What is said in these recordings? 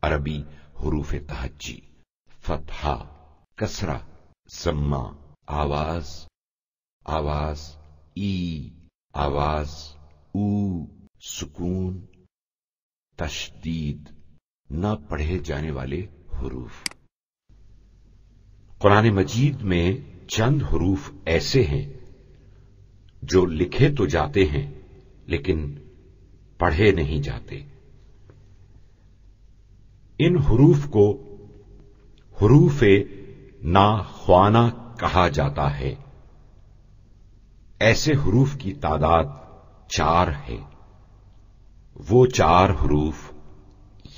عربی حروف تہجی، فتحہ، کسرہ، ضمہ، آواز، آواز، ای، آواز، او، سکون، تشدید، نہ پڑھے جانے والے حروف۔ قرآن مجید میں چند حروف ایسے ہیں جو لکھے تو جاتے ہیں لیکن پڑھے نہیں جاتے۔ ان حروف کو حروف ناخوانا کہا جاتا ہے۔ ایسے حروف کی تعداد 4 ہے۔ وہ 4 حروف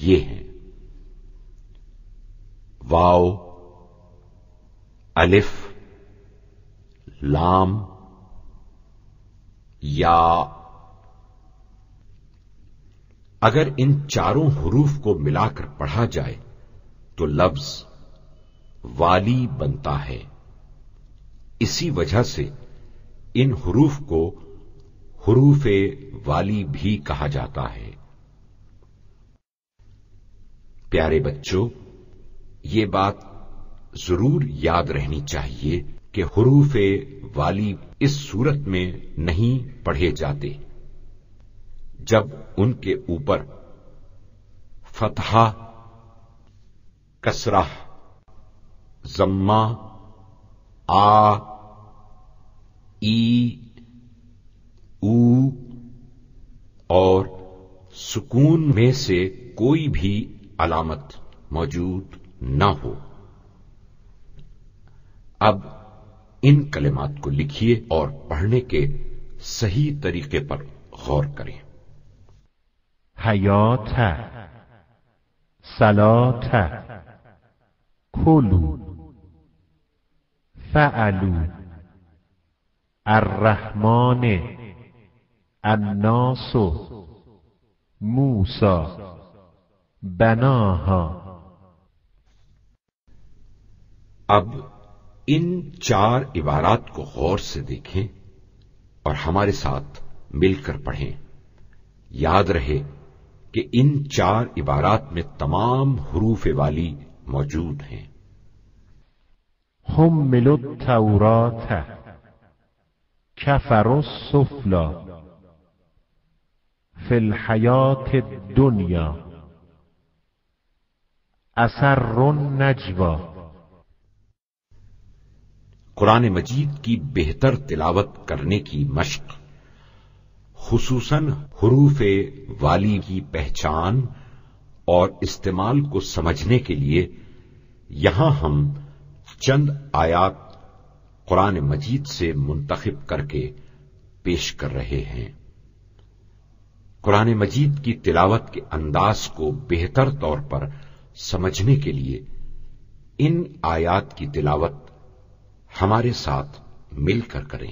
یہ ہیں: واو، الف، لام، یا۔ اگر ان چاروں حروف کو ملا کر پڑھا جائے تو لفظ والی بنتا ہے۔ اسی وجہ سے ان حروف کو حروف والی بھی کہا جاتا ہے۔ پیارے بچوں، یہ بات ضرور یاد رہنی چاہیے کہ حروف والی اس صورت میں نہیں پڑھے جاتے جب ان کے اوپر فتحہ، کسرہ، ضمہ، آ، ای، او اور سکون میں سے کوئی بھی علامت موجود نہ ہو۔ اب ان کلمات کو لکھیے اور پڑھنے کے صحیح طریقے پر غور کریں۔ حیات، صلاة، کلو، فعلو، الرحمن، الناس، موسی، بناها۔ اب ان 4 عبارات کو غور سے دیکھیں اور ہمارے ساتھ مل کر پڑھیں۔ یاد رہے کہ ان 4 عبارات میں تمام حروف والی موجود ہیں۔ حملوا التوراة كفروا السفلى في الحياة الدنيا أسروا النجوى۔ قرآن مجید کی بہتر تلاوت کرنے کی مشق، خصوصاً حروف والی کی پہچان اور استعمال کو سمجھنے کے لیے یہاں ہم چند آیات قرآن مجید سے منتخب کر کے پیش کر رہے ہیں۔ قرآن مجید کی تلاوت کے انداز کو بہتر طور پر سمجھنے کے لیے ان آیات کی تلاوت ہمارے ساتھ مل کر کریں۔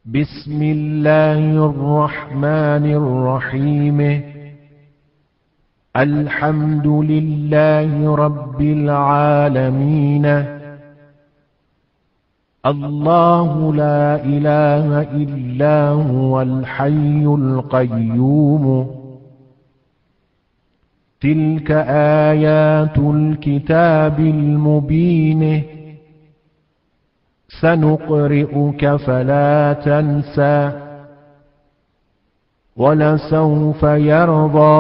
بسم اللہ الرحمن الرحیم، الحمد للہ رب العالمین، اللہ لا الہ الا هو الحی القیوم، تلک آیات الکتاب المبین، سنقرئك فلا تنسى ولسوف يرضى،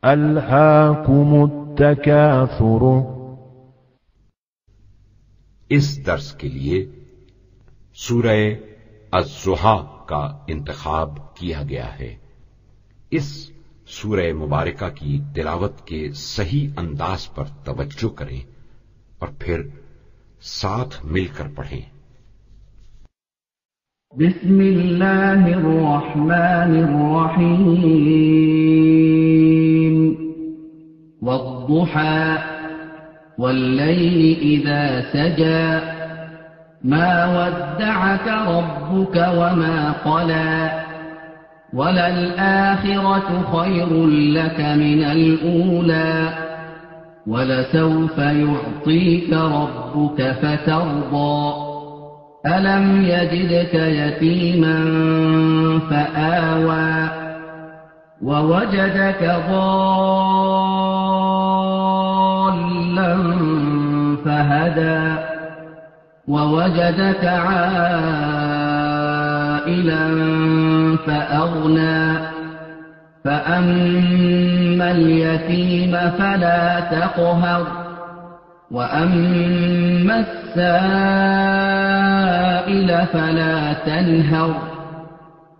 ألهاكم التكاثر۔ اس درس کے لیے سورہ الضحیٰ کا انتخاب کیا گیا ہے۔ اس سورہ مبارکہ کی تلاوت کے صحیح انداز پر توجہ کریں اور پھر ساتھ مل کر پڑھیں۔ بسم اللہ الرحمن الرحیم، والضحى واللیل اذا سجى، ما ودعك ربك وما قلى، وللآخرة خير لك من الأولى، ولسوف يعطيك ربك فترضى، ألم يجدك يتيما فآوى، ووجدك ضالا فهدى ووجدك عائلا فأغنى فأما اليتيم فلا تقهر وأما السائل فلا تنهر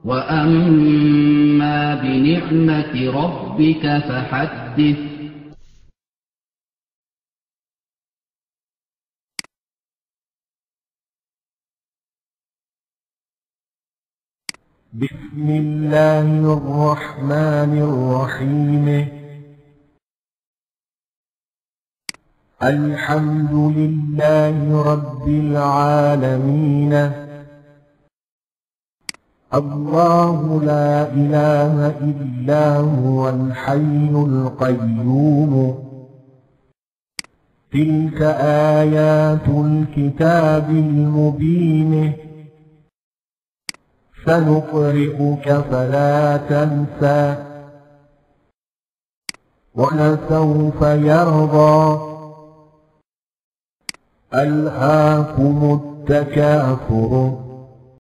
وأما بنعمة ربك فحدث. بسم الله الرحمن الرحيم. الحمد لله رب العالمين. الله لا إله إلا هو الحي القيوم. تلك آيات الكتاب المبين. سنقرئك فلا تنسى ولسوف يرضى. ألهاكم التكاثر